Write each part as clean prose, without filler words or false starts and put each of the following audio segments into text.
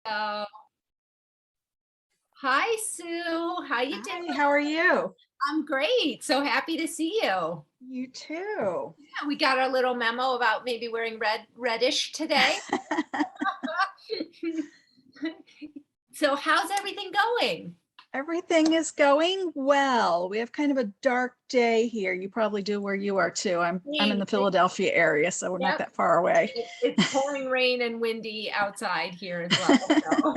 So, hi Sue, how you Hi, doing? how are you? I'm great. So happy to see you. You too. Yeah, we got our little memo about maybe wearing reddish today. So how's everything going? Everything is going well. We have kind of a dark day here. You probably do where you are too. I'm in Same. the Philadelphia area, so we're not Yep. that far away. It's pouring rain and windy outside here as well.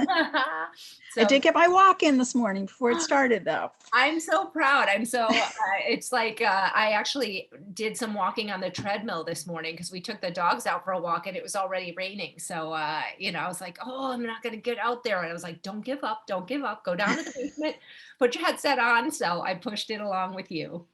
So, I so did get my walk in this morning before it started though. I'm so proud. It's like I actually did some walking on the treadmill this morning because we took the dogs out for a walk and it was already raining. So, I was like, oh, I'm not going to get out there. And I was like, don't give up, don't give up. Go down to the basement, put your headset on. So I pushed it along with you.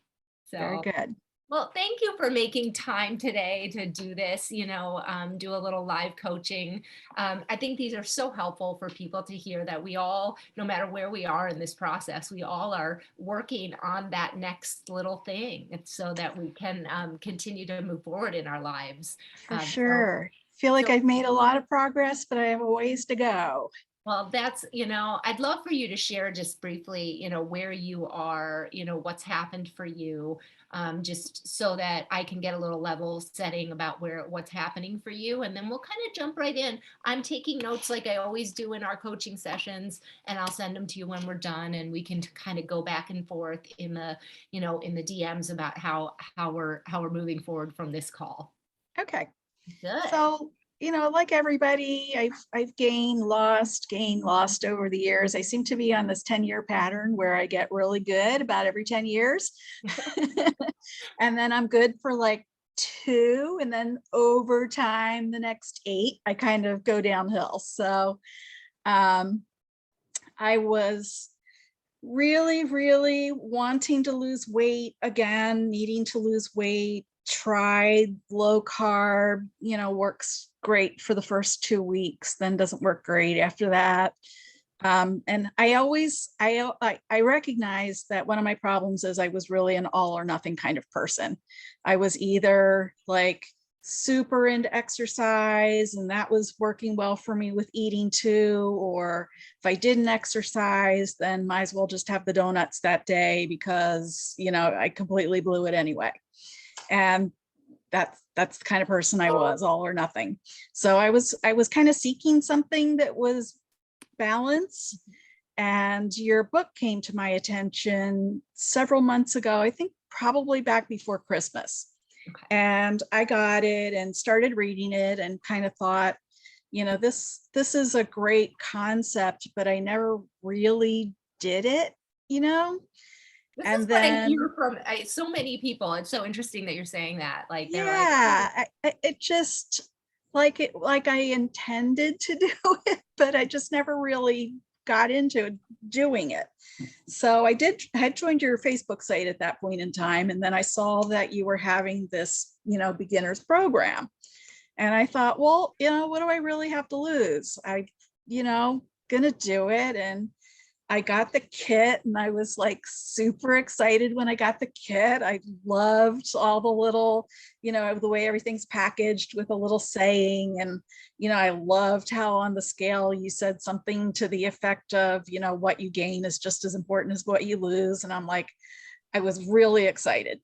Very So. good. Well, thank you for making time today to do this, do a little live coaching. I think these are so helpful for people to hear that we all, no matter where we are in this process, we all are working on that next little thing so that we can continue to move forward in our lives. For So, sure. Feel like so I've made a lot of progress, but I have a ways to go. Well, I'd love for you to share just briefly, where you are, what's happened for you, just so that I can get a little level setting about what's happening for you. And then we'll kind of jump right in. I'm taking notes like I always do in our coaching sessions, and I'll send them to you when we're done. And we can kind of go back and forth in the DMs about how we're moving forward from this call. Okay. Good. So, like everybody, I've gained, lost over the years. I seem to be on this 10-year pattern where I get really good about every 10 years. And then I'm good for like 2, and then over time, the next 8, I kind of go downhill. So um, I was really, really wanting to lose weight again, needing to lose weight, tried low carb, works great for the first 2 weeks, then doesn't work great after that. And I recognize that one of my problems is I was really an all or nothing kind of person. I was either like super into exercise and that was working well for me with eating too, or if I didn't exercise, then might as well just have the donuts that day because, I completely blew it anyway. And that's the kind of person I was, all or nothing. So I was kind of seeking something that was balance. And your book came to my attention several months ago, I think probably back before Christmas. Okay. And I got it and started reading it and kind of thought, this is a great concept, but I never really did it, This is and what I then hear from so many people. It's so interesting that you're saying that. Like they're like, oh, yeah, it just like I intended to do it, but I just never really got into doing it. So I had joined your Facebook site at that point in time, and then I saw that you were having this, beginners program. And I thought, well, what do I really have to lose? Gonna do it. And I got the kit and I was like super excited when I got the kit. I loved all the little, the way everything's packaged with a little saying. And, I loved how on the scale you said something to the effect of, what you gain is just as important as what you lose. And I'm like, I was really excited.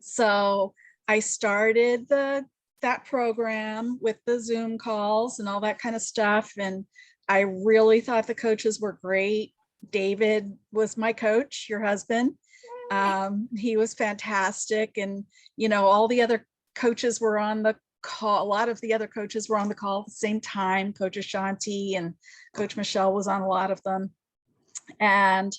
So I started that program with the Zoom calls and all that kind of stuff. And I really thought the coaches were great. David was my coach, your husband. He was fantastic. And, all the other coaches were on the call. A lot of the other coaches were on the call at the same time. Coach Ashanti and Coach Michelle was on a lot of them. And,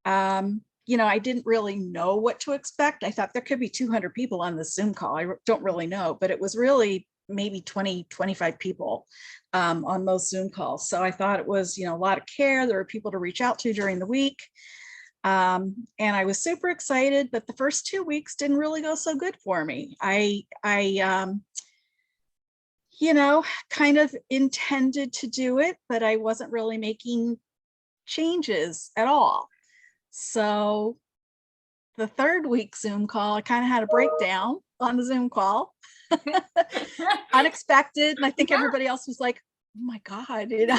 I didn't really know what to expect. I thought there could be 200 people on the Zoom call. I don't really know, but it was really maybe 20, 25 people on most Zoom calls. So I thought it was, a lot of care. There were people to reach out to during the week. And I was super excited, but the first 2 weeks didn't really go so good for me. I kind of intended to do it, but I wasn't really making changes at all. So the third week Zoom call, I kind of had a breakdown on the Zoom call. Unexpected. And I think yeah. everybody else was like, oh my God, you know,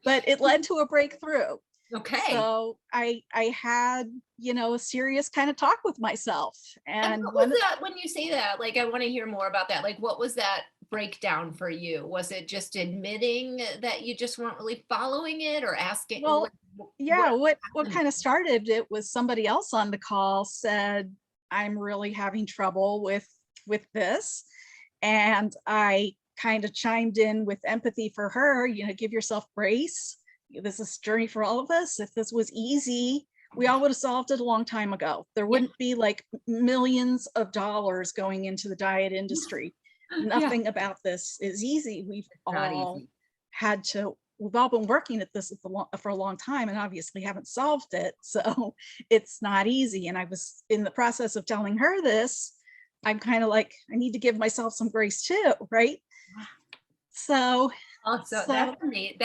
but it led to a breakthrough. Okay. So I had, you know, a serious kind of talk with myself. And And what was one, that when you say that? Like, I want to hear more about that. Like, what was that breakdown for you? Was it just admitting that you just weren't really following it or asking well, what yeah, what happened? kind of started it was somebody else on the call said, I'm really having trouble with this. And I kind of chimed in with empathy for her, you know, give yourself grace. This is a journey for all of us. If this was easy, we all would have solved it a long time ago. There Yeah. wouldn't be like millions of dollars going into the diet industry. Yeah. Nothing about this is easy. It's not easy. We've all been working at this for a long time and obviously haven't solved it. So it's not easy. And I was in the process of telling her this. I'm kind of like, I need to give myself some grace too, right? So, Also, that's so amazing.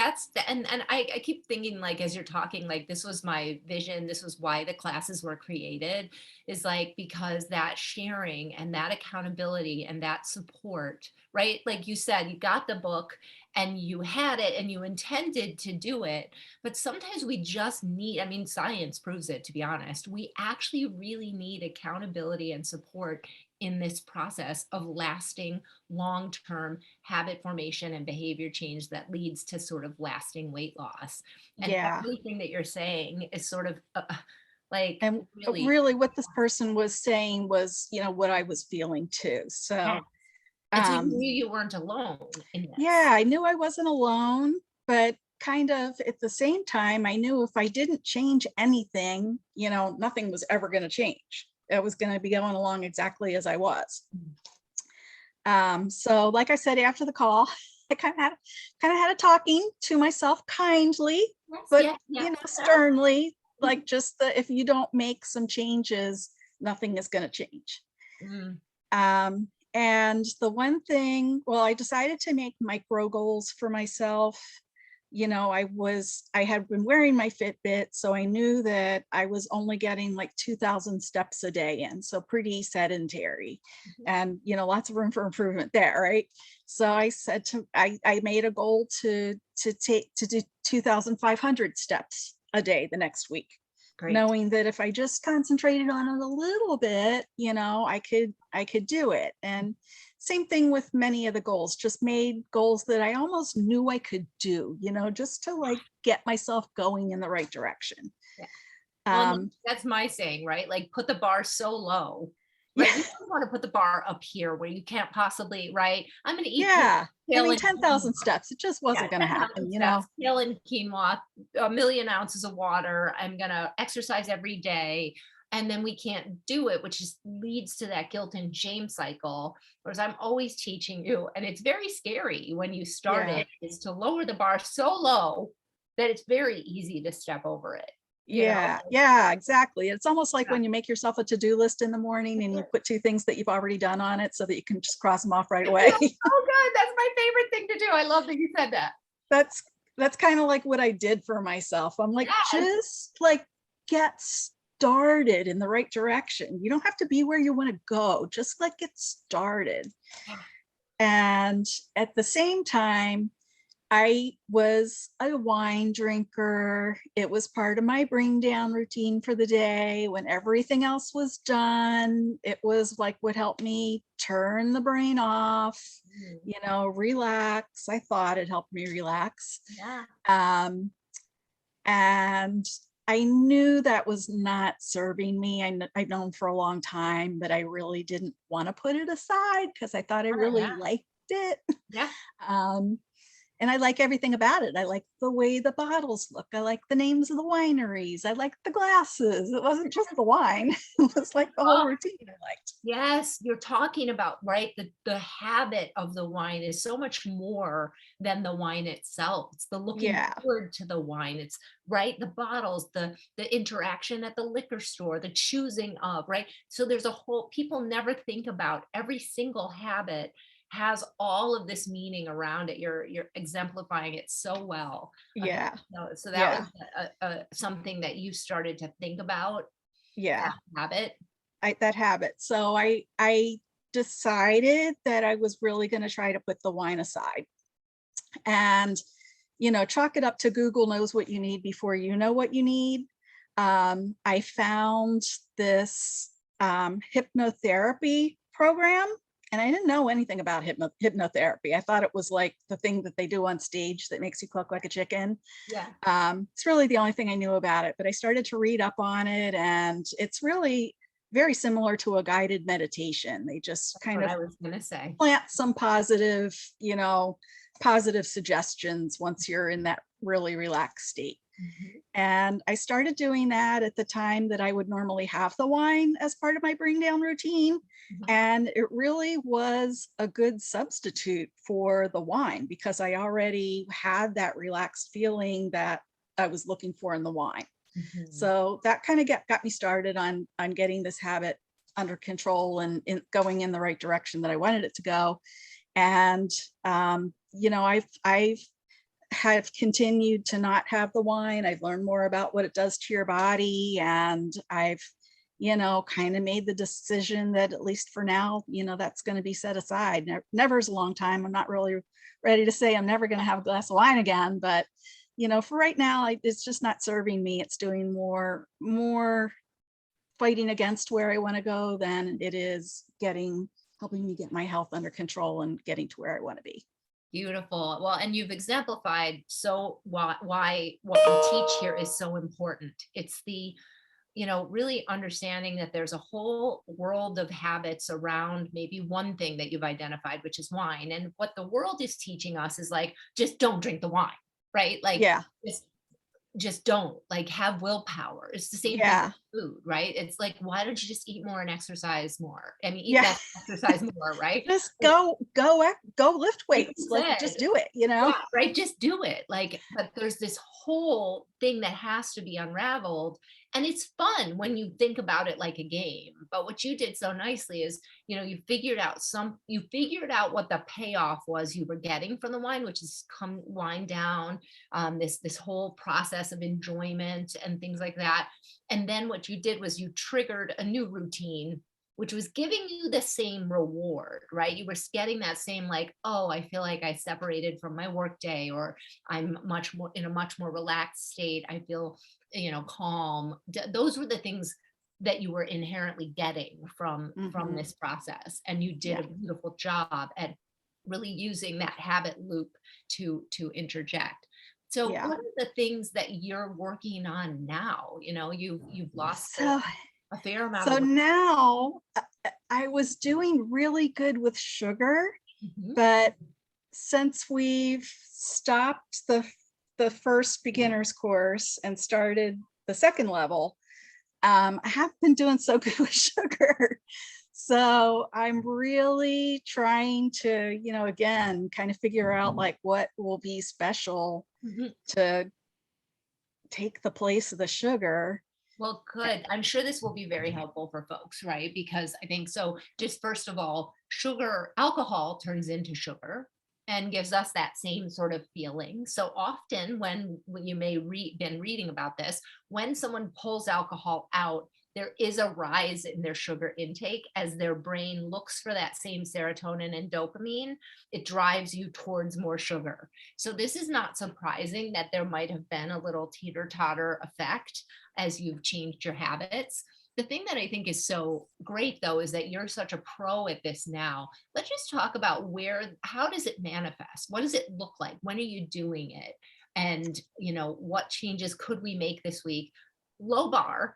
And I keep thinking, like, as you're talking, like, this was my vision. This was why the classes were created, is like because that sharing and that accountability and that support, right? Like you said, you got the book and you had it and you intended to do it. But sometimes we just need, I mean, science proves it, to be honest. We actually really need accountability and support in this process of lasting long-term habit formation and behavior change that leads to sort of lasting weight loss. And yeah. everything that you're saying is sort of like And really, really what this person was saying was, you know, what I was feeling too. yeah. So, And so you um, knew you weren't alone in yeah, this. I knew I wasn't alone, but kind of at the same time, I knew if I didn't change anything, you know, nothing was ever going to change. It was going to be going along exactly as I was. So like I said, after the call, I kind of had a talking to myself kindly, Yes, but yes, you yes. know, sternly, like just the if you don't make some changes, nothing is going to change. Mm, And the one thing, well, I decided to make micro goals for myself. You know, I had been wearing my Fitbit, so I knew that I was only getting like 2,000 steps a day in, so pretty sedentary, and you know, lots of room for improvement there, right? So I said I made a goal to do 2,500 steps a day the next week, great. knowing that if I just concentrated on it a little bit, you know, I could do it. And same thing with many of the goals, just made goals that I almost knew I could do, you know, just to like get myself going in the right direction. Yeah. Well, and Um, that's my saying, right? Like put the bar so low, yeah, right? You don't want to put the bar up here where you can't possibly, right? I'm going to eat yeah. I kale mean, and 10,000 quinoa. steps, it just Yeah, wasn't going to 10,000 happen, you know? steps, kale and quinoa, a million ounces of water. I'm going to exercise every day. And then we can't do it, which just leads to that guilt and shame cycle. Whereas I'm always teaching you, and it's very scary when you start Yeah. it, is to lower the bar so low that it's very easy to step over it, you know? Yeah, yeah, exactly. It's almost like Yeah. when you make yourself a to-do list in the morning and you put two things that you've already done on it so that you can just cross them off right It away. feels so good. That's my favorite thing to do. I love that you said that. that's that's kind of like what I did for myself. I'm like, Yes. just like get started in the right direction. You don't have to be where you want to go, just like get started. And at the same time, I was a wine drinker. It was part of my bring down routine for the day. When everything else was done, it was like what helped me turn the brain off, Mm, you know, relax. I thought it helped me relax. yeah. Um, and I knew that was not serving me. I've known for a long time, but I really didn't want to put it aside because I thought I Yeah. really liked it. Yeah. Um, and I like everything about it. I like the way the bottles look. I like the names of the wineries. I like the glasses. It wasn't just the wine. It was like the whole Oh, routine I liked. yes, you're talking about, right? The habit of the wine is so much more than the wine itself. It's the looking Yeah. forward to the wine. It's right, the bottles, the interaction at the liquor store, the choosing of, right? So there's a whole people never think about every single habit has all of this meaning around it. You're exemplifying it so well. Yeah. So that Yeah. was something that you started to think about, Yeah. that habit. That habit. So I decided that I was really going to try to put the wine aside. And, chalk it up to Google knows what you need before you know what you need. I found this hypnotherapy program, and I didn't know anything about hypnotherapy. I thought it was like the thing that they do on stage that makes you cluck like a chicken. Yeah, It's really the only thing I knew about it, but I started to read up on it, and it's really very similar to a guided meditation. They just that's kind what of I was gonna say. plant some positive suggestions once you're in that really relaxed state. Mhm, And I started doing that at the time that I would normally have the wine as part of my bring down routine. mhm. And it really was a good substitute for the wine because I already had that relaxed feeling that I was looking for in the wine. Mhm. So that kind of got me started on getting this habit under control and going in the right direction that I wanted it to go. And I've have continued to not have the wine. I've learned more about what it does to your body, and I've kind of made the decision that at least for now, that's going to be set aside. Never is a long time. I'm not really ready to say I'm never going to have a glass of wine again, but for right now, it's just not serving me. It's doing more fighting against where I want to go than it is helping me get my health under control and getting to where I want to be. Beautiful. Well, and you've exemplified so why what we teach here is so important. It's the, really understanding that there's a whole world of habits around maybe one thing that you've identified, which is wine. And what the world is teaching us is like, just don't drink the wine, right? Like, Yeah. just just don't like have willpower. It's the same thing Yeah. with food, right? It's like, why don't you just eat more and exercise more? I mean, eat Yeah. less, exercise more, right? Just go lift Like you weights. Like, just said, do it. yeah, right, just do it, like, but there's this whole thing that has to be unraveled, and it's fun when you think about it like a game, but what you did so nicely is, you figured out what the payoff was you were getting from the wine, which is come wind down, this whole process of enjoyment and things like that, and then what you did was you triggered a new routine which was giving you the same reward, right? You were getting that same like, oh, I feel like I separated from my work day, or I'm much more in a much more relaxed state. I feel, calm. Those were the things that you were inherently getting from Mhm. this process, and you did Yeah. a beautiful job at really using that habit loop to interject. So Yeah. what are the things that you're working on now? You've lost So a fair amount so of weight. now I was doing really good with sugar, Mhm. but since we've stopped the first beginner's course and started the second level, I haven't been doing so good with sugar. So I'm really trying to, again, kind of figure out like what will be special Mhm. to take the place of the sugar. Well, good. I'm sure this will be very helpful for folks, right? Because I think so. Just first of all, alcohol turns into sugar and gives us that same sort of feeling. So often, when you may been reading about this, when someone pulls alcohol out, there is a rise in their sugar intake as their brain looks for that same serotonin and dopamine. It drives you towards more sugar. So this is not surprising that there might have been a little teeter totter effect as you've changed your habits. The thing that I think is so great though is that you're such a pro at this now. Let's just talk about how does it manifest? What does it look like? When are you doing it? And, what changes could we make this week? Low bar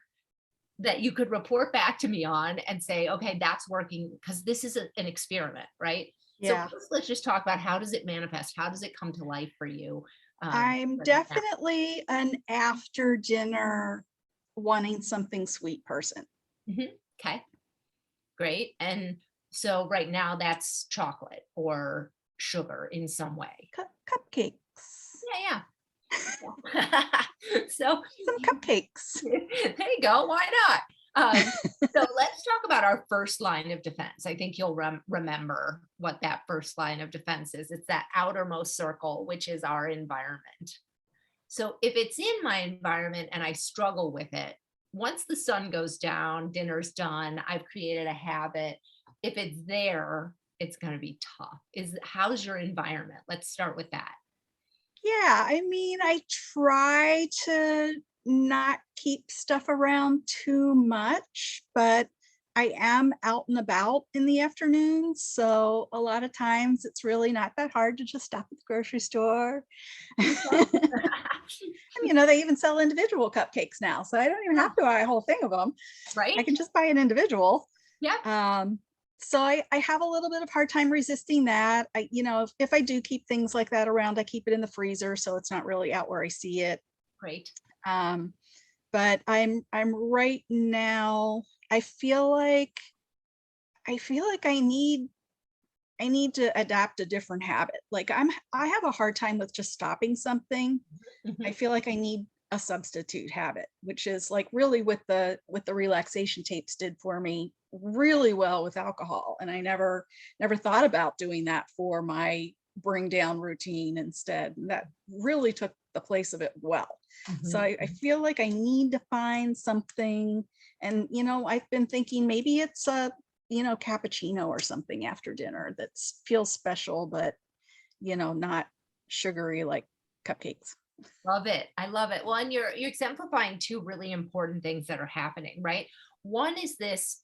that you could report back to me on and say, okay, that's working because this is an experiment, right? So Yeah. let's just talk about how does it manifest? How does it come to life for you? I'm Starting now? definitely an after dinner wanting something sweet person. Mhm. Okay. Great. And so right now that's chocolate or sugar in some way. Cupcakes. Yeah, yeah. So Some cupcakes. there you go. Why not? So let's talk about our first line of defense. I think you'll remember what that first line of defense is. It's that outermost circle, which is our environment. So if it's in my environment and I struggle with it, once the sun goes down, dinner's done, I've created a habit. If it's there, it's going to be tough. How's your environment? Let's start with that. Yeah, I mean, I try to not keep stuff around too much, but I am out and about in the afternoons. So a lot of times it's really not that hard to just stop at the grocery store. Okay. And they even sell individual cupcakes now. So I don't even Yeah, have to buy a whole thing of them. I right? can just buy an individual. Yeah, Um, so I have a little bit of hard time resisting that. If I do keep things like that around, I keep it in the freezer so it's not really out where I see it. great. Um, but I'm right now, I feel like I need to adapt a different habit. Like I have a hard time with just stopping something. I Mhm. feel like I need a substitute habit, which is like really what the relaxation tapes did for me really well with alcohol. And I never thought about doing that for my bring down routine instead. And that really took the place of it well. So Mhm. I feel like I need to find something. And I've been thinking maybe it's a cappuccino or something after dinner that feels special, but not sugary like cupcakes. Love it. I love it. Well, and you're exemplifying two really important things that are happening, right? One is this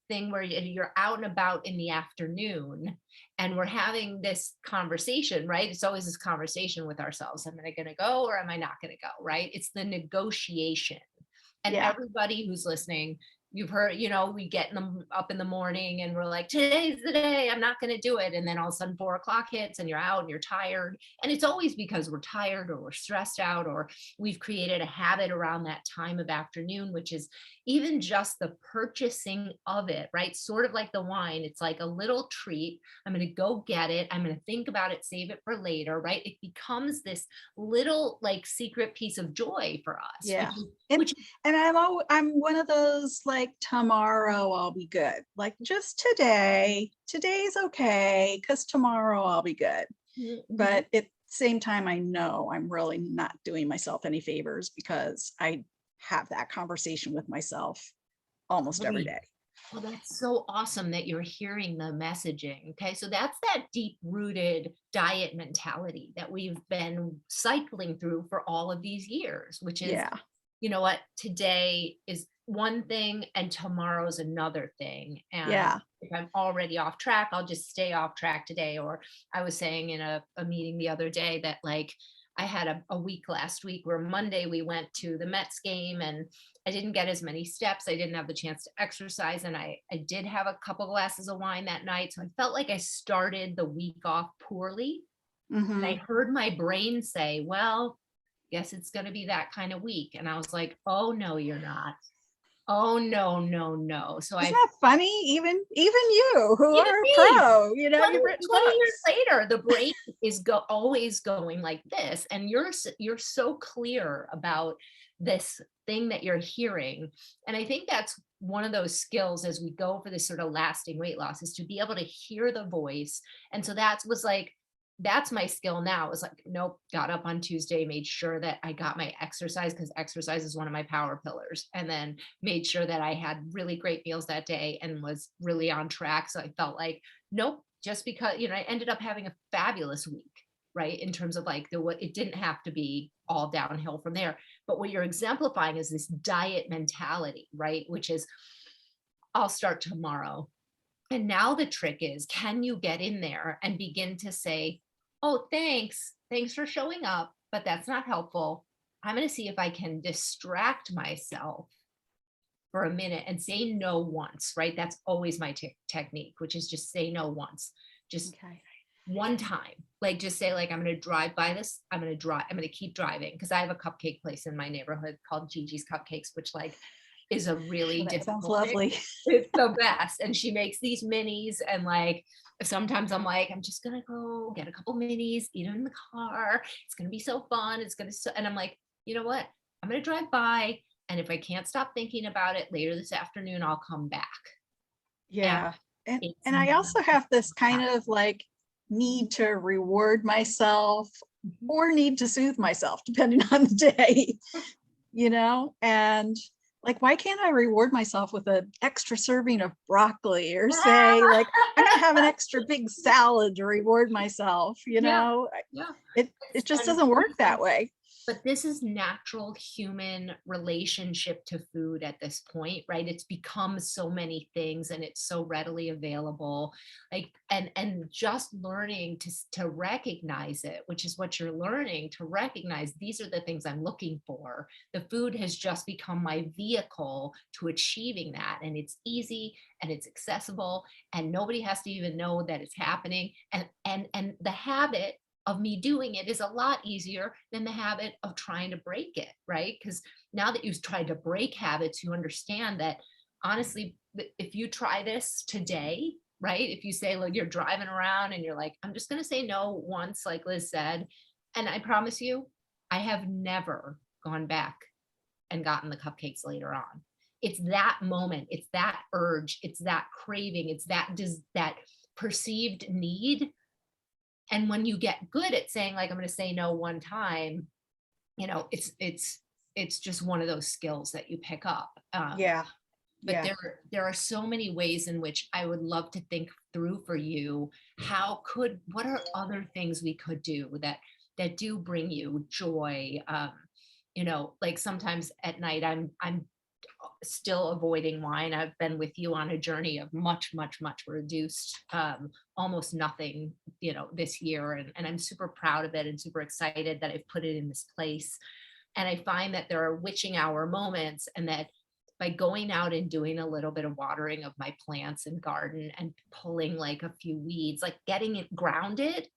thing where you're out and about in the afternoon and we're having this conversation, right? It's always this conversation with ourselves. Am I going to go or am I not going to go, right? It's the negotiation. And Yeah. everybody who's listening, you've heard, we get them up in the morning and we're like, today's the day, I'm not going to do it. And then all of a sudden 4 o'clock hits and you're out and you're tired. And it's always because we're tired or we're stressed out or we've created a habit around that time of afternoon, which is even just the purchasing of it, right? Sort of like the wine. It's like a little treat. I'm going to go get it. I'm going to think about it, save it for later, right? It becomes this little like secret piece of joy for us, Yeah. And which and I'm one of those like tomorrow I'll be good. Like just today's okay because tomorrow I'll be good. Mhm. But at the same time, I know I'm really not doing myself any favors because I have that conversation with myself almost every Right. day. Well, that's so awesome that you're hearing the messaging. Okay. So that's that deep rooted diet mentality that we've been cycling through for all of these years, which is, Yeah. you know what, today is one thing and tomorrow's another thing. And Yeah. if I'm already off track, I'll just stay off track today. Or I was saying in a meeting the other day that like I had a week last week where Monday we went to the Mets game and I didn't get as many steps. I didn't have the chance to exercise. And I did have a couple glasses of wine that night. So I felt like I started the week off poorly. And Hmm. I heard my brain say, well, guess it's going to be that kind of week. And I was like, oh, no, you're not. Oh, no, no, no. So Isn't I, that funny? Even you who even are a me, pro, 20, you've written 20 years books. later, the brain is always going like this. And you're so clear about this thing that you're hearing. And I think that's one of those skills as we go for this sort of lasting weight loss is to be able to hear the voice. And so that was like, that's my skill now. It's like, nope, got up on Tuesday, made sure that I got my exercise because exercise is one of my power pillars. And then made sure that I had really great meals that day and was really on track. So I felt like, nope, just because, I ended up having a fabulous week, right? In terms of like what it didn't have to be all downhill from there. But what you're exemplifying is this diet mentality, right? Which is, I'll start tomorrow. And now the trick is, can you get in there and begin to say, oh, thanks. Thanks for showing up, but that's not helpful. I'm going to see if I can distract myself for a minute and say no once, right? That's always my technique, which is just say no once, just Okay. one time. Like just say like, I'm going to drive by this. I'm going to keep driving because I have a cupcake place in my neighborhood called Gigi's Cupcakes, which like is a really Oh, that sounds difficult thing. lovely. It's the best. And she makes these minis and like sometimes I'm like, I'm just gonna go get a couple minis, eat them in the car. It's gonna be so fun. And I'm like, you know what? I'm gonna drive by. And if I can't stop thinking about it later this afternoon, I'll come back. And Yeah. And it's and I also have this kind of like need to reward myself or need to soothe myself depending on the day, and Like, why can't I reward myself with an extra serving of broccoli, or say, like, I'm gonna have an extra big salad to reward myself, you Yeah, know? yeah. It It's just doesn't work that unfortunate. way. But this is natural human relationship to food at this point, right? It's become so many things and it's so readily available. Like, and just learning to recognize it, which is what you're learning, to recognize these are the things I'm looking for. The food has just become my vehicle to achieving that. And it's easy and it's accessible and nobody has to even know that it's happening. And the habit of me doing it is a lot easier than the habit of trying to break it, right? Because now that you've tried to break habits, you understand that honestly, if you try this today, right? If you say, like, you're driving around and you're like, I'm just going to say no once, like Liz said, and I promise you, I have never gone back and gotten the cupcakes later on. It's that moment, it's that urge, it's that craving, it's that perceived need, and when you get good at saying, like, I'm going to say no one time, it's just one of those skills that you pick up. Yeah, But yeah, there are so many ways in which I would love to think through for you. What are other things we could do that do bring you joy? Like sometimes at night I'm still avoiding wine. I've been with you on a journey of much, much, much reduced, almost nothing, this year. And I'm super proud of it and super excited that I've put it in this place. And I find that there are witching hour moments, and that by going out and doing a little bit of watering of my plants and garden and pulling like a few weeds, like getting it grounded,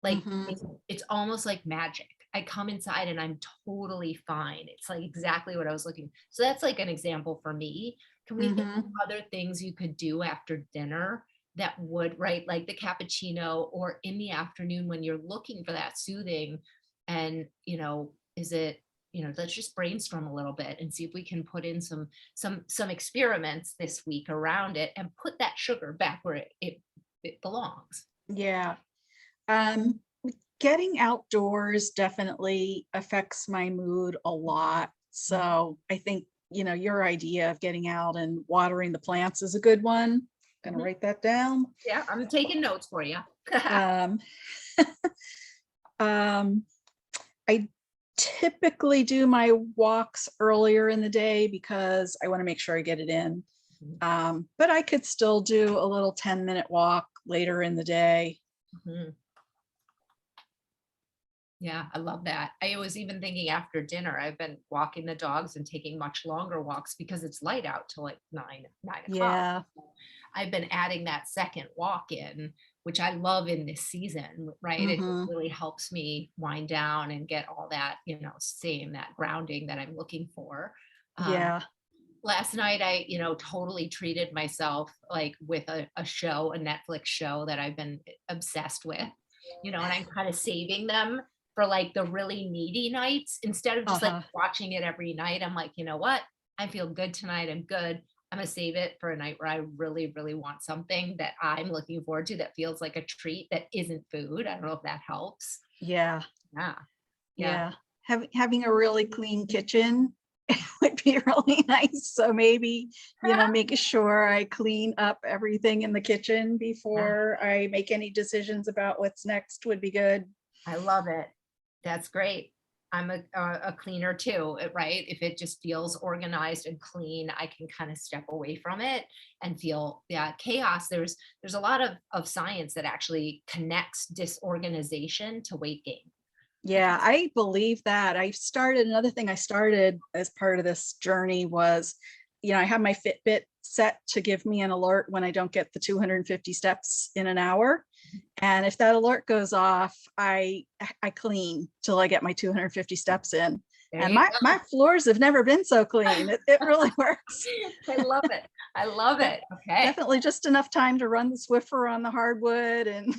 like hmm, it's almost like magic. I come inside and I'm totally fine. It's like exactly what I was looking. So that's like an example for me. Can we think of hmm. other things you could do after dinner that would, right? Like the cappuccino, or in the afternoon when you're looking for that soothing. And, is it, let's just brainstorm a little bit and see if we can put in some experiments this week around it and put that sugar back where it belongs. Yeah. Um, Getting outdoors definitely affects my mood a lot. Mhm. So I think, your idea of getting out and watering the plants is a good one. Gonna Mhm. write that down. Yeah, I'm taking notes for you. Um, um, I typically do my walks earlier in the day because I want to make sure I get it in. But I could still do a little 10-minute walk later in the day. Mhm. Yeah, I love that. I was even thinking after dinner, I've been walking the dogs and taking much longer walks because it's light out till like 9 o'clock. Yeah. I've been adding that second walk in, which I love in this season, right? It just Hmm. really helps me wind down and get all that, same, that grounding that I'm looking for. Um, Yeah. Last night I, totally treated myself like with a show, a Netflix show that I've been obsessed with, and I'm kind of saving them for like the really needy nights instead of just like Uh-huh. watching it every night. I'm like, you know what? I feel good tonight. I'm good. I'm gonna save it for a night where I really, really want something that I'm looking forward to that feels like a treat that isn't food. I don't know if that helps. Yeah. Yeah. Yeah. Yeah. Having a really clean kitchen would be really nice. So maybe, making sure I clean up everything in the kitchen Yeah. before I make any decisions about what's next would be good. I love it. That's great. I'm a cleaner too, right? If it just feels organized and clean, I can kind of step away from it and feel, yeah, chaos. There's a lot of science that actually connects disorganization to weight gain. Yeah, I believe that. Another thing I started as part of this journey was, I have my Fitbit set to give me an alert when I don't get the 250 steps in an hour. And if that alert goes off, I clean till I get my 250 steps in. There And you my floors have never been so clean. It really works. go. I love it. I love it. Okay. Definitely just enough time to run the Swiffer on the hardwood and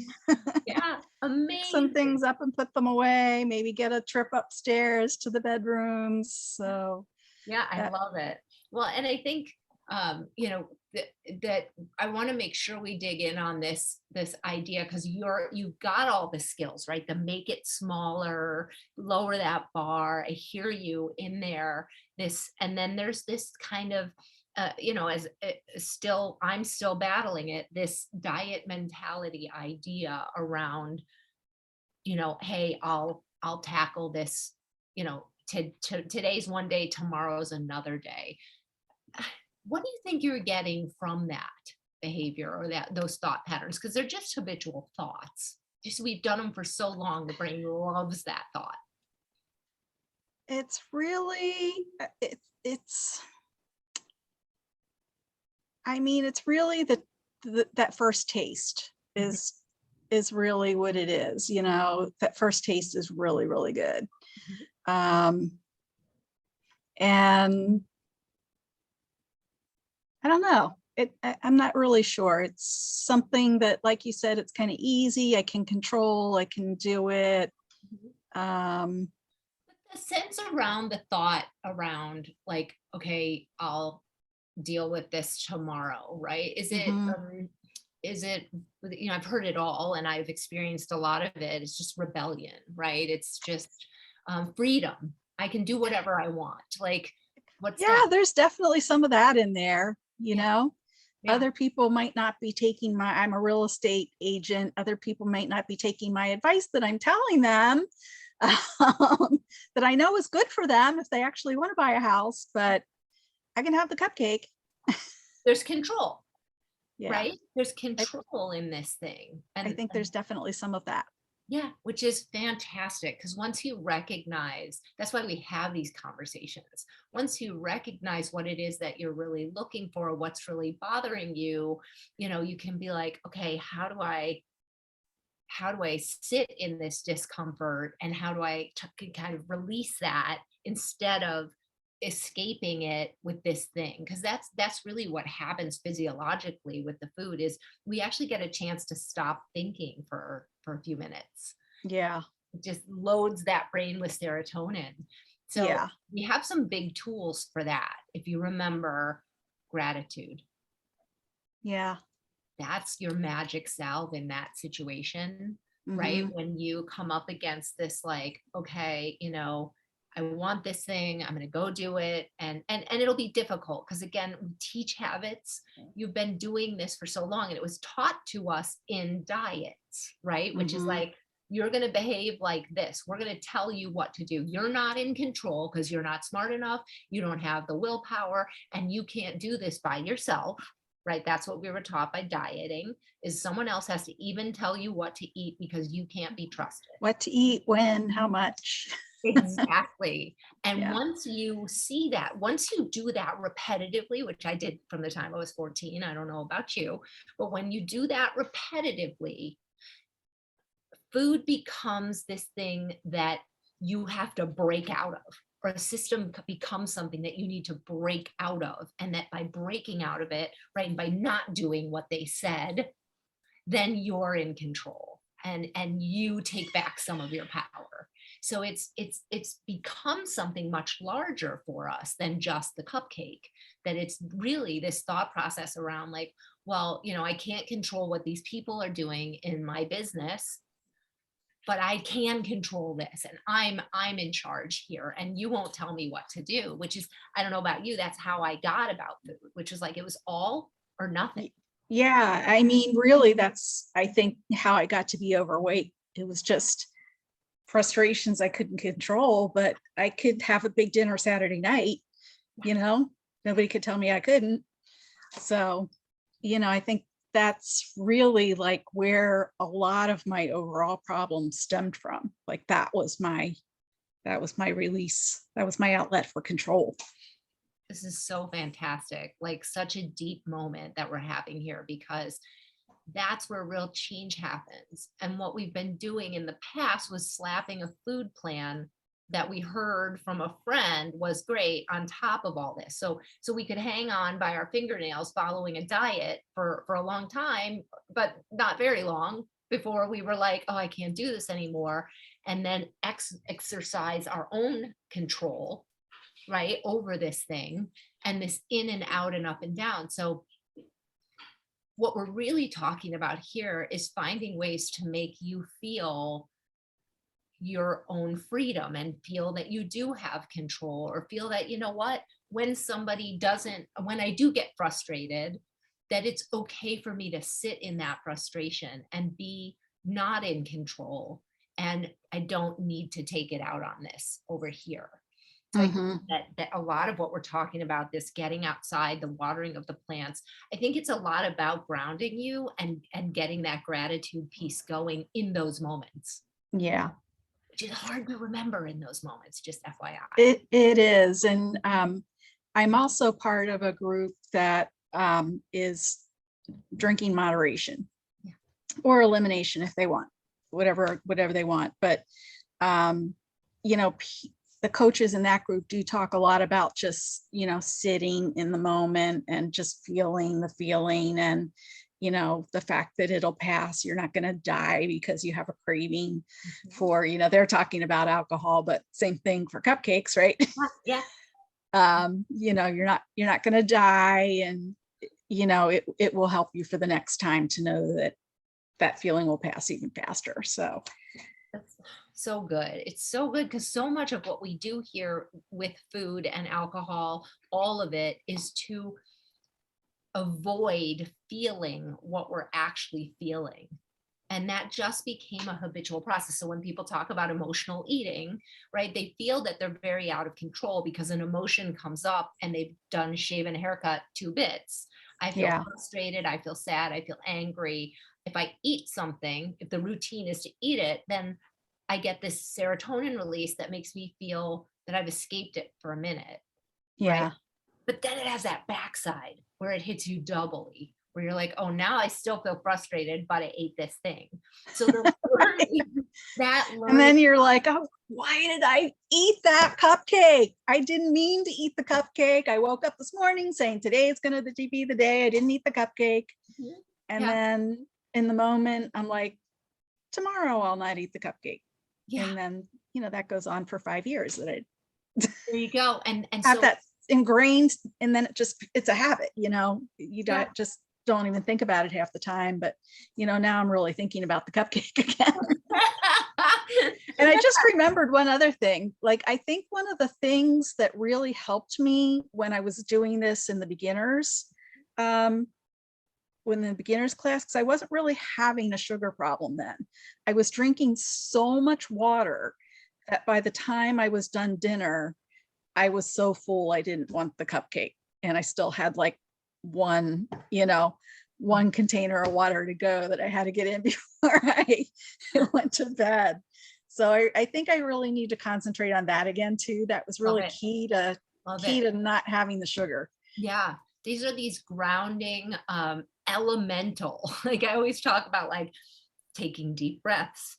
Yeah. pick some Amazing. things up and put them away, maybe get a trip upstairs to the bedrooms. So Yeah, I that, love it. Well, and I think, that, that I want to make sure we dig in on this idea, because you've got all the skills, right? To make it smaller, lower that bar. I hear you in there. This, and then there's this kind of as still, I'm still battling it, this diet mentality idea around, hey, I'll tackle this, today's one day, tomorrow's another day. What do you think you're getting from that behavior or those thought patterns? Because they're just habitual thoughts. Just we've done them for so long, the brain loves that thought. It's really, it's, I mean, it's really that first taste Mhm, is really what it is. That first taste is really, really good. mhm. Um, and I don't know. I'm not really sure. It's something that, like you said, it's kind of easy. I can control. I can do it. Mhm. Um, The sense around the thought around, like, okay, I'll deal with this tomorrow, right? mhm. Is it, I've heard it all and I've experienced a lot of it. It's just rebellion, right? It's just freedom. I can do whatever I want. Like, what's that? Yeah, there's definitely some of that in there. Yeah, yeah. Other people might not be taking I'm a real estate agent. Other people might not be taking my advice that I'm telling them, that I know is good for them if they actually want to buy a house, but I can have the cupcake. There's control, Yeah, right? There's I, control in this thing. I think there's definitely some of that. Yeah, which is fantastic, because once you recognize, that's why we have these conversations. Once you recognize what it is that you're really looking for, what's really bothering you, you can be like, okay, how do I sit in this discomfort, and how do I kind of release that instead of escaping it with this thing? Because that's really what happens physiologically with the food, is we actually get a chance to stop thinking for a few minutes. Yeah, It just loads that brain with serotonin. So yeah, we have some big tools for that. If you remember gratitude, yeah. that's your magic salve in that situation, right? Hmm. When you come up against this, like, okay, I want this thing, I'm going to go do it. And it'll be difficult, because again, we teach habits. You've been doing this for so long, and it was taught to us in diets, right? Which is Hmm. like, you're going to behave like this. We're going to tell you what to do. You're not in control because you're not smart enough. You don't have the willpower, and you can't do this by yourself, right? That's what we were taught by dieting, is someone else has to even tell you what to eat because you can't be trusted. What to eat, when, how much. Exactly. And Yeah. once you see that, once you do that repetitively, which I did from the time I was 14, I don't know about you, but when you do that repetitively, food becomes this thing that you have to break out of, or a system becomes something that you need to break out of. And that by breaking out of it, right, and by not doing what they said, then you're in control, and you take back some of your power. So it's become something much larger for us than just the cupcake. That it's really this thought process around, like, well, I can't control what these people are doing in my business, but I can control this, and I'm in charge here, and you won't tell me what to do. Which is, I don't know about you, that's how I got about food, which is like, it was all or nothing. Y- Yeah, I mean, really, that's, I think, how I got to be overweight. It was just frustrations I couldn't control, but I could have a big dinner Saturday night, you know, nobody could tell me I couldn't. So, I think that's really like where a lot of my overall problems stemmed from. Like that was my release. That was my outlet for control. This is so fantastic. Like, such a deep moment that we're having here, because that's where real change happens. And what we've been doing in the past was slapping a food plan that we heard from a friend was great on top of all this. So we could hang on by our fingernails following a diet for a long time, but not very long, before we were like, oh, I can't do this anymore. And then exercise our own control, right, over this thing, and this in and out and up and down. So what we're really talking about here is finding ways to make you feel your own freedom and feel that you do have control, or feel that, you know what, when somebody doesn't, when I do get frustrated, that it's okay for me to sit in that frustration and be not in control. And I don't need to take it out on this over here. So I think Hmm. that a lot of what we're talking about, this getting outside, the watering of the plants, I think it's a lot about grounding you and getting that gratitude piece going in those moments, Yeah, which is hard to remember in those moments, just FYI. it is. And I'm also part of a group that is drinking moderation Yeah. or elimination if they want, whatever they want. But um, you know, the coaches in that group do talk a lot about just, sitting in the moment and just feeling the feeling, and the fact that it'll pass. You're not going to die because you have a craving Mhm. for, they're talking about alcohol, but same thing for cupcakes, right? Yeah. You're not going to die, and it will help you for the next time to know that that feeling will pass even faster. So That's so good. It's so good because so much of what we do here with food and alcohol, all of it is to avoid feeling what we're actually feeling. And that just became a habitual process. So when people talk about emotional eating, right, they feel that they're very out of control because an emotion comes up and they've done shave and haircut 2 bits. I feel yeah, frustrated. I feel sad. I feel angry. If I eat something, if the routine is to eat it, then I get this serotonin release that makes me feel that I've escaped it for a minute, right? yeah. But then it has that backside where it hits you doubly, where you're like, oh, now I still feel frustrated, but I ate this thing. So the Right. learning, that And learning, then you're like, oh, why did I eat that cupcake? I didn't mean to eat the cupcake. I woke up this morning saying today is going to be the day I didn't eat the cupcake. And yeah, then in the moment, I'm like, tomorrow I'll not eat the cupcake. yeah, And then, that goes on for 5 years that I there you go. And have so that ingrained. And then it's a habit, you yeah. just don't even think about it half the time. But, now I'm really thinking about the cupcake again. And I just remembered one other thing. Like, I think one of the things that really helped me when I was doing this in the beginners, um, when the beginners class, because I wasn't really having a sugar problem then. I was drinking so much water that by the time I was done dinner, I was so full I didn't want the cupcake. And I still had like one, one container of water to go that I had to get in before I went to bed. So I think I really need to concentrate on that again too. That was Love really it. Love key it. to not having the sugar. Yeah. These are these grounding elemental. Like I always talk about, like taking deep breaths,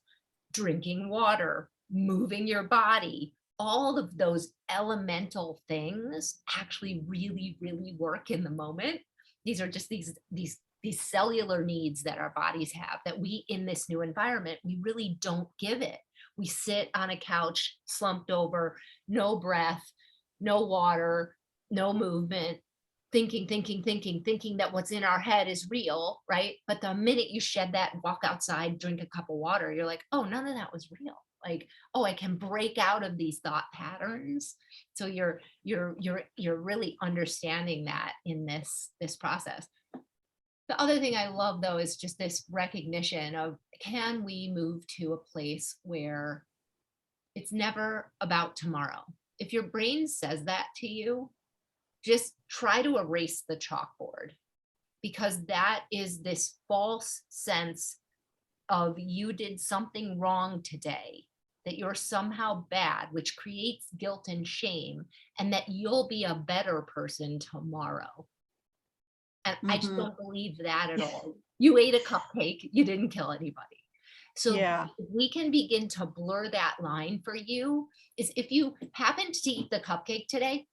drinking water, moving your body, all of those elemental things actually really, really work in the moment. These are just these cellular needs that our bodies have that we, in this new environment, we really don't give it. We sit on a couch slumped over, no breath, no water, no movement, thinking that what's in our head is real, right? But the minute you shed that, walk outside, drink a cup of water, you're like, oh, none of that was real. Like, oh, I can break out of these thought patterns. So you're really understanding that in this process. The other thing I love though is just this recognition of, can we move to a place where it's never about tomorrow? If your brain says that to you, just try to erase the chalkboard, because that is this false sense of you did something wrong today, that you're somehow bad, which creates guilt and shame, and that you'll be a better person tomorrow. And I just Mhm. don't believe that at all. You ate a cupcake, you didn't kill anybody. So Yeah. if we can begin to blur that line for you, is if you happened to eat the cupcake today,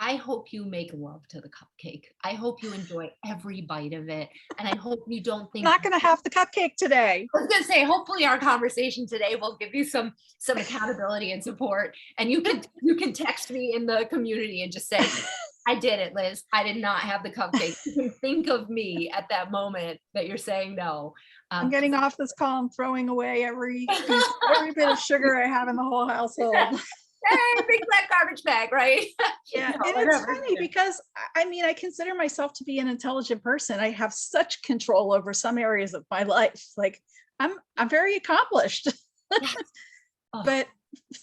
I hope you make love to the cupcake. I hope you enjoy every bite of it. And I hope you don't think, Not gonna have the cupcake today. I was gonna say, hopefully our conversation today will give you some accountability and support. And you can text me in the community and just say, I did it, Liz. I did not have the cupcake. You can think of me at that moment that you're saying no. I'm getting off this call and throwing away every bit of sugar I have in the whole household. Hey, big black garbage bag, right? Yeah, No, and it's whatever. funny because I mean, I consider myself to be an intelligent person. I have such control over some areas of my life. Like I'm very accomplished, Yes. Oh, but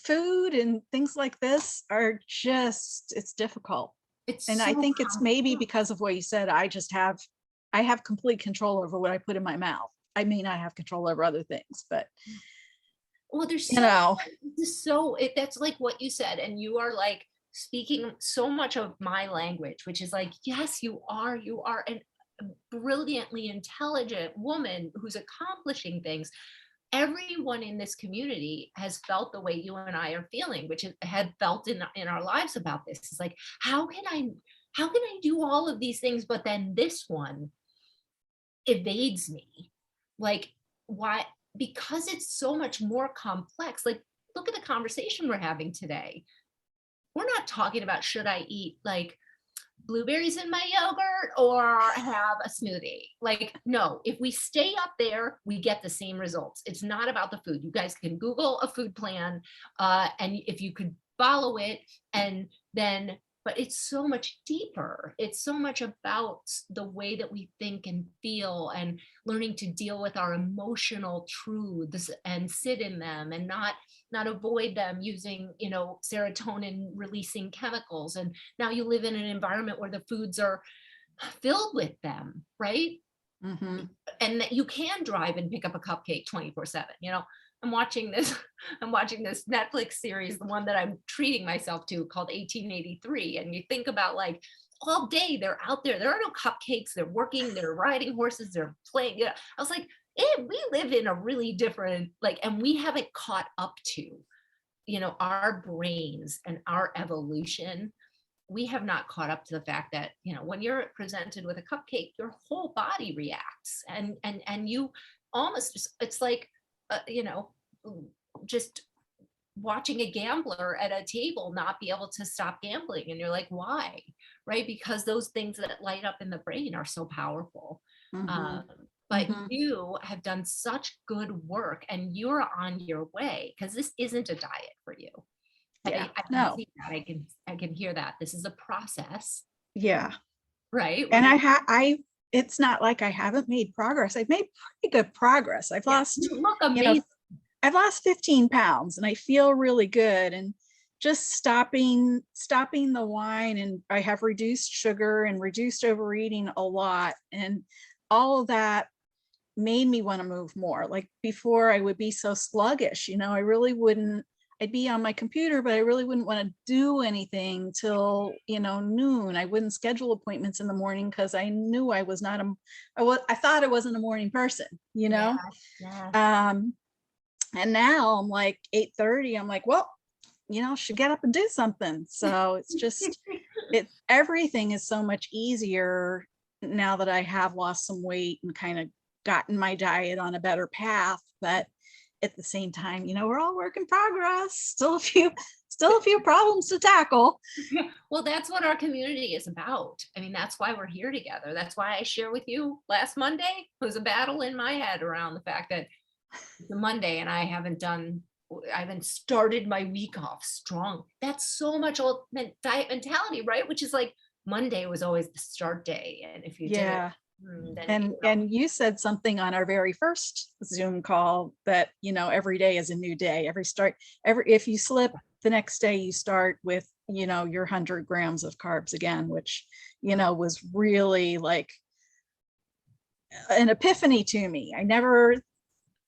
food and things like this are just it's difficult. it's And so I think it's maybe complex. because of what you said. I have complete control over what I put in my mouth. I may not have control over other things, but Well, there's you so know, that's like what you said, and you are like speaking so much of my language, which is like, yes, you are an brilliantly intelligent woman who's accomplishing things. Everyone in this community has felt the way you and I are feeling, which had felt in our lives about this. It's like, how can I do all of these things, but then this one evades me? Like, why? Because it's so much more complex. Like, look at the conversation we're having today. We're not talking about should I eat like blueberries in my yogurt or have a smoothie. Like, no, if we stay up there, we get the same results. It's not about the food. You guys can Google a food plan, and if you could follow it, and then, but it's so much deeper. It's so much about the way that we think and feel, and learning to deal with our emotional truths and sit in them, and not avoid them using, serotonin releasing chemicals. And now you live in an environment where the foods are filled with them, right? mhm. And that you can drive and pick up a cupcake 24/7. I'm watching this I'm watching this Netflix series, the one that I'm treating myself to, called 1883. And you think about, like, all day they're out there. There are no cupcakes. They're working, they're riding horses, they're playing. I was like, we live in a really different, like, and we haven't caught up to, our brains and our evolution. We have not caught up to the fact that, when you're presented with a cupcake, your whole body reacts, and you almost it's like, uh, you know just watching a gambler at a table not be able to stop gambling, and you're like, why? Right? Because those things that light up in the brain are so powerful. um, Mhm. but Mhm. you have done such good work, and you're on your way, because this isn't a diet for you. Yeah. I can No. see that. I can hear that. This is a process, Yeah. right? Where And you I it's not like I haven't made progress. I've made pretty good progress. Yeah, you look You know, amazing. I've lost 15 pounds and I feel really good. And just stopping the wine, and I have reduced sugar and reduced overeating a lot. And all of that made me want to move more. Like before, I would be so sluggish, I really wouldn't, I'd be on my computer, but I really wouldn't want to do anything till, noon. I wouldn't schedule appointments in the morning because I knew I was not I thought I wasn't a morning person, Yeah, yeah. Um, and now I'm like 8:30, I'm like, well, should get up and do something. So it's just, everything is so much easier now that I have lost some weight and kind of gotten my diet on a better path. But at the same time, we're all work in progress. Still a few problems to tackle. Well, that's what our community is about. I mean, that's why we're here together. That's why I share with you last Monday was a battle in my head around the fact that it's a Monday and I haven't started my week off strong. That's so much old diet mentality, right? Which is like Monday was always the start day. And if you did it, Yeah. then, And you said something on our very first Zoom call that, every day is a new day. If you slip, the next day you start with, your 100 grams of carbs again, which, was really like an epiphany to me.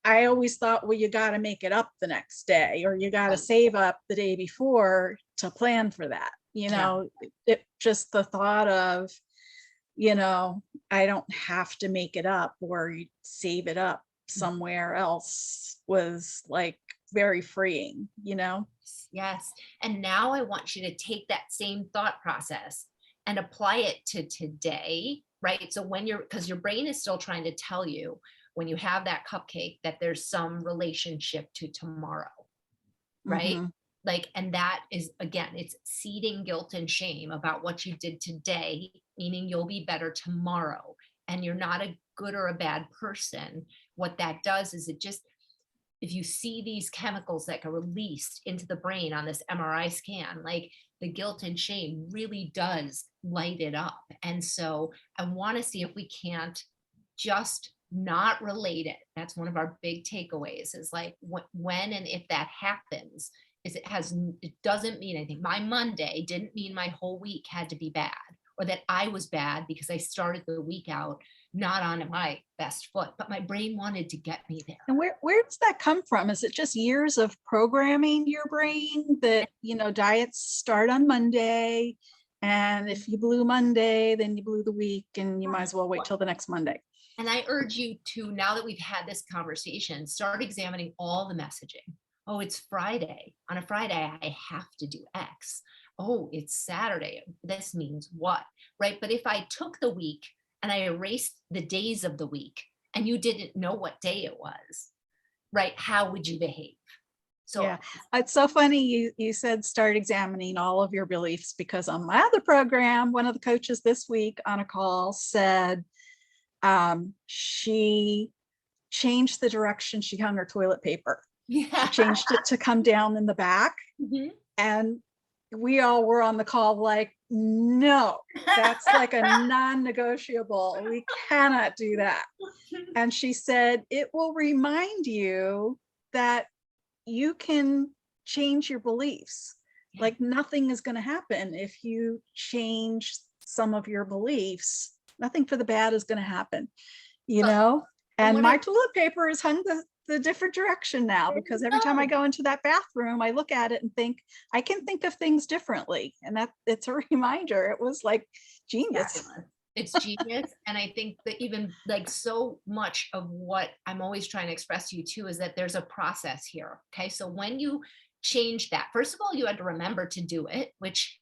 I always thought, well, you got to make it up the next day, or you got to right. save up the day before to plan for that. Yeah. It just the thought of, you know, I don't have to make it up or save it up somewhere else was like very freeing, you know? Yes. And now I want you to take that same thought process and apply it to today, right? So when because your brain is still trying to tell you when you have that cupcake that there's some relationship to tomorrow, right? Hmm. Like, and that is, again, it's seeding guilt and shame about what you did today, meaning you'll be better tomorrow. And you're not a good or a bad person. What that does is it just, if you see these chemicals that get released into the brain on this MRI scan, like the guilt and shame really does light it up. And so I want to see if we can't just not relate it. That's one of our big takeaways is like when and if that happens, is it doesn't mean anything. My Monday didn't mean my whole week had to be bad or that I was bad because I started the week out not on my best foot, but my brain wanted to get me there. And where does that come from? Is it just years of programming your brain that, diets start on Monday, and if you blew Monday, then you blew the week, and you might as well wait till the next Monday? And I urge you to, now that we've had this conversation, start examining all the messaging. Oh, it's Friday. On a Friday, I have to do X. Oh, it's Saturday. This means what? Right. But if I took the week and I erased the days of the week and you didn't know what day it was, right, how would you behave? So Yeah, it's so funny you said start examining all of your beliefs, because on my other program, one of the coaches this week on a call said she changed the direction she hung her toilet paper. She yeah. changed it to come down in the back, Mhm. and we all were on the call like, no, that's like a non-negotiable. We cannot do that. And she said, it will remind you that you can change your beliefs. Yeah. Like nothing is going to happen if you change some of your beliefs. Nothing for the bad is going to happen, you Well, know? and And what my toilet paper is hung the different direction now, there because you every time I go. go into that bathroom, I look at it and think I can think of things differently. And that it's a reminder. It was like genius. Fabulous. It's genius. And I think that even like so much of what I'm always trying to express to you too is that there's a process here. Okay. So when you change that, first of all, you had to remember to do it, which,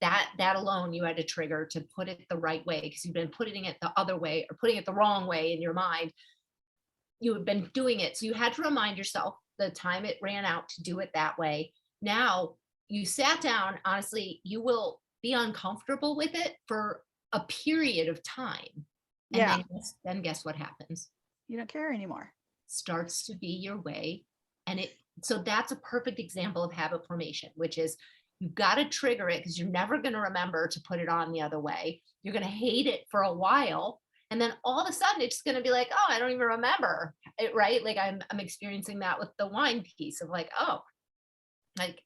that alone you had to trigger to put it the right way because you've been putting it the other way or putting it the wrong way in your mind. You had been doing it. So you had to remind yourself the time it ran out to do it that way. Now you sat down, honestly, you will be uncomfortable with it for a period of time. And Yeah. then guess what happens? You don't care anymore. Starts to be your way. And so that's a perfect example of habit formation, which is you've got to trigger it because you're never going to remember to put it on the other way. You're going to hate it for a while. And then all of a sudden it's going to be like, oh, I don't even remember it, right? Like I'm experiencing that with the wine piece of like, oh, like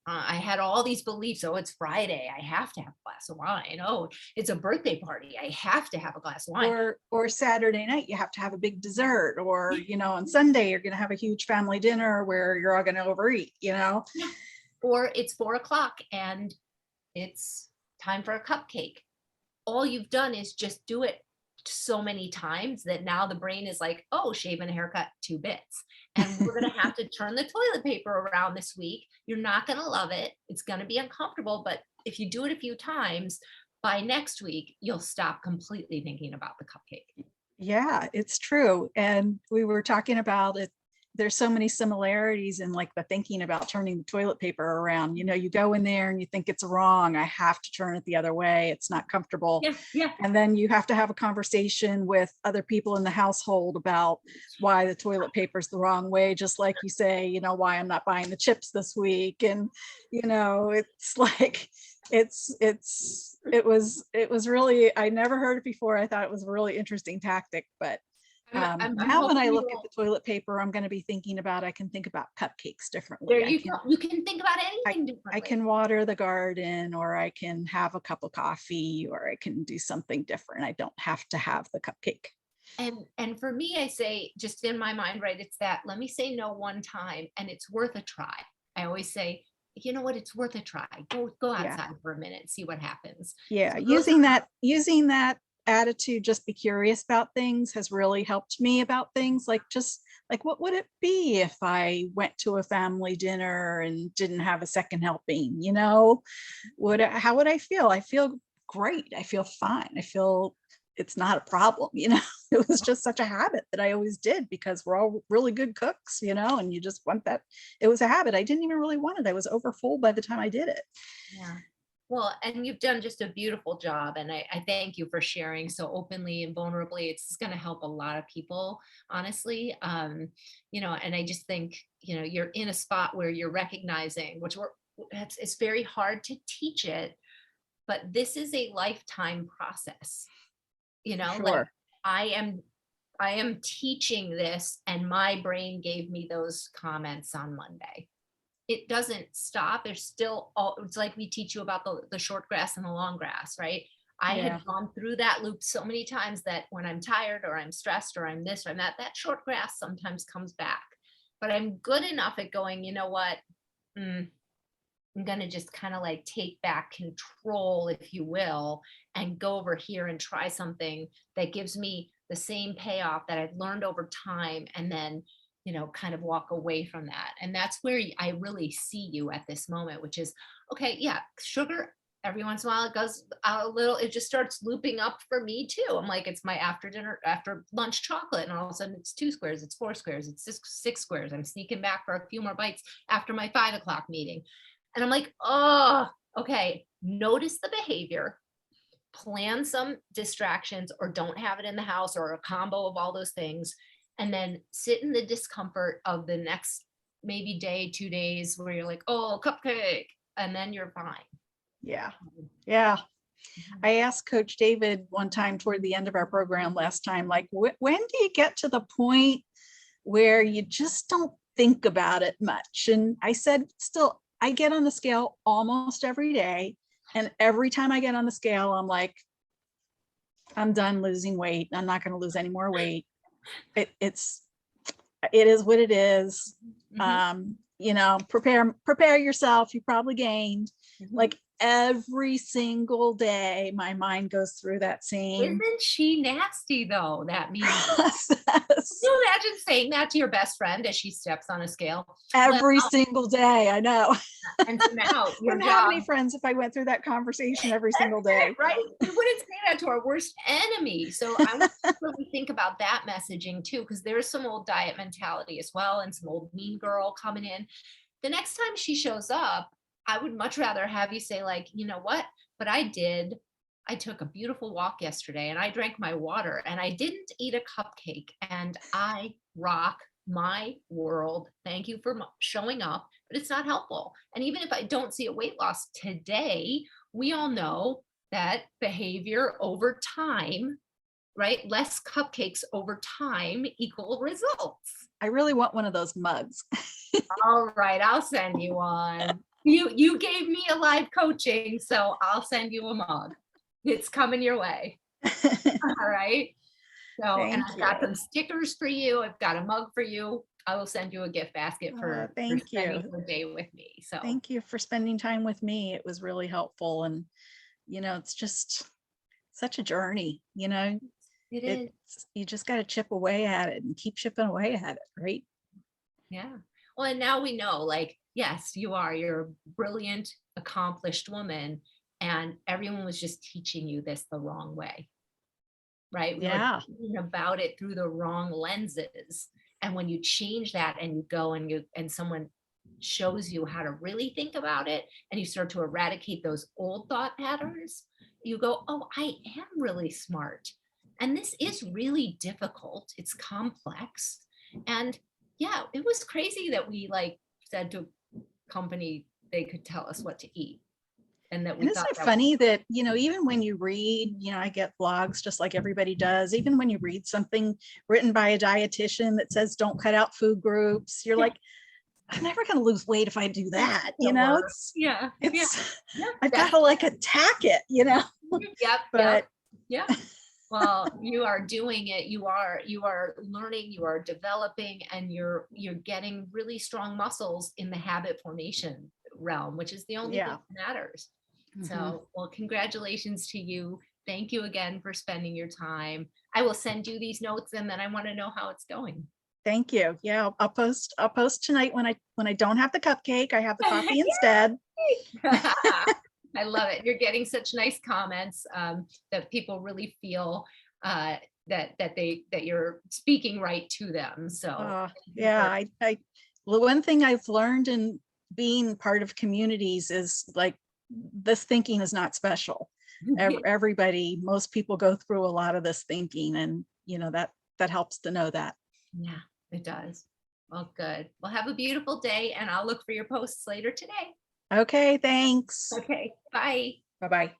I had all these beliefs. Oh, it's Friday. I have to have a glass of wine. Oh, it's a birthday party. I have to have a glass of wine. Or Saturday night, you have to have a big dessert, or, on Sunday, you're going to have a huge family dinner where you're all going to overeat, Yeah. Or it's 4 o'clock and it's time for a cupcake. All you've done is just do it so many times that now the brain is like, oh, shave and a haircut, 2 bits. And we're going to have to turn the toilet paper around this week. You're not going to love it. It's going to be uncomfortable. But if you do it a few times, by next week, you'll stop completely thinking about the cupcake. Yeah, it's true. And we were talking about it. There's so many similarities in like the thinking about turning the toilet paper around. You go in there and you think it's wrong. I have to turn it the other way. It's not comfortable. Yeah, yeah. And then you have to have a conversation with other people in the household about why the toilet paper is the wrong way. Just like you say, why I'm not buying the chips this week. And, it's like, it was really, I never heard it before. I thought it was a really interesting tactic, but I'm now when hoping I you look at don't. the toilet paper, I'm going to be thinking about, I can think about cupcakes There differently. you go. You can think about I, anything I differently. can water the garden, or I can have a cup of coffee, or I can do something different. I don't have to have the cupcake. And for me, I say just in my mind, right, it's that let me say no one time and it's worth a try. I always say, you know what, it's worth a try. Go Yeah. outside for a minute and see what happens. Yeah. So those are Using that attitude, just be curious about things, has really helped me about things. Like, just like, what would it be if I went to a family dinner and didn't have a second helping? How would I feel? I feel great. I feel fine. I feel it's not a problem. It was just such a habit that I always did because we're all really good cooks, and you just want that. It was a habit. I didn't even really want it. I was over full by the time I did it. Yeah. Well, and you've done just a beautiful job. And I thank you for sharing so openly and vulnerably. It's going to help a lot of people, honestly. And I just think, you're in a spot where you're recognizing, it's very hard to teach it, but this is a lifetime process, For like sure. I am. I am teaching this, and my brain gave me those comments on Monday. It doesn't stop. There's still it's like we teach you about the short grass and the long grass, right? I Yeah. had gone through that loop so many times that when I'm tired or I'm stressed or I'm this or I'm that, that short grass sometimes comes back. But I'm good enough at going, you know what? Mm, I'm going to just kind of like take back control, if you will, and go over here and try something that gives me the same payoff that I've learned over time. And then, kind of walk away from that. And that's where I really see you at this moment, which is okay. Yeah, sugar. Every once in a while, it goes out a little, it just starts looping up for me too. I'm like, it's my after dinner, after lunch chocolate. And all of a sudden, it's 2 squares, it's 4 squares, it's six squares. I'm sneaking back for a few more bites after my 5 o'clock meeting. And I'm like, oh, okay. Notice the behavior, plan some distractions, or don't have it in the house, or a combo of all those things. And then sit in the discomfort of the next maybe day, 2 days where you're like, oh, cupcake. And then you're fine. Yeah. Yeah. Mhm. I asked Coach David one time toward the end of our program last time, like, when do you get to the point where you just don't think about it much? And I said, still, I get on the scale almost every day. And every time I get on the scale, I'm like, I'm done losing weight. I'm not going to lose any more weight. It is what it is. Mhm. Prepare yourself. You probably gained. Mhm. Like, every single day, my mind goes through that same Isn't she nasty though? That means, can process you imagine saying that to your best friend as she steps on a scale? Well, every single day. I know. and so now your Wouldn't have any job. friends if I went through that conversation every That's single it, day. right? We wouldn't say that to our worst enemy. So I want to really think about that messaging too, because there's some old diet mentality as well, and some old mean girl coming in. The next time she shows up, I would much rather have you say, like, you know what? But I took a beautiful walk yesterday and I drank my water and I didn't eat a cupcake and I rock my world. Thank you for showing up, but it's not helpful. And even if I don't see a weight loss today, we all know that behavior over time, right? Less cupcakes over time equal results. I really want one of those mugs. All right, I'll send you one. You gave me a live coaching, so I'll send you a mug. It's coming your way. All right. So, and Thank I've got you. some stickers for you. I've got a mug for you. I will send you a gift basket for Thank spending you. the day with me. So, Thank you for spending time with me. It was really helpful. And, it's just such a journey, it is. it's, you just got to chip away at it and keep chipping away at it. Right. Yeah. Well, and now we know, like, yes, you're a brilliant, accomplished woman, and everyone was just teaching you this the wrong way. Right? We were Yeah. thinking about it through the wrong lenses. And when you change that and you go and someone shows you how to really think about it, and you start to eradicate those old thought patterns, you go, oh, I am really smart. And this is really difficult. It's complex. And yeah, it was crazy that we like said to a company they could tell us what to eat, and that we And thought isn't it that was funny that, even when you read, I get blogs just like everybody does, even when you read something written by a dietitian that says don't cut out food groups, you're yeah, like, I'm never going to lose weight if I do it's that. the worst. It's, Yeah. Yeah. it's, Yeah. I've got That's to like attack it. Yep, yep, But yeah. Well, you are doing it. You are learning, you are developing, and you're getting really strong muscles in the habit formation realm, which is the only thing yeah. that matters. Mhm. So, well, congratulations to you. Thank you again for spending your time. I will send you these notes and then I want to know how it's going. Thank you. Yeah, I'll post tonight when I don't have the cupcake. I have the coffee instead. I love it. You're getting such nice comments that people really feel that you're speaking right to them. So thank you Yeah, for the one thing I've learned in being part of communities is like this thinking is not special. Everybody, most people go through a lot of this thinking, and that helps to know that. yeah, it does. Well, good. Well, have a beautiful day and I'll look for your posts later today. Okay, thanks. Okay, bye. Bye-bye.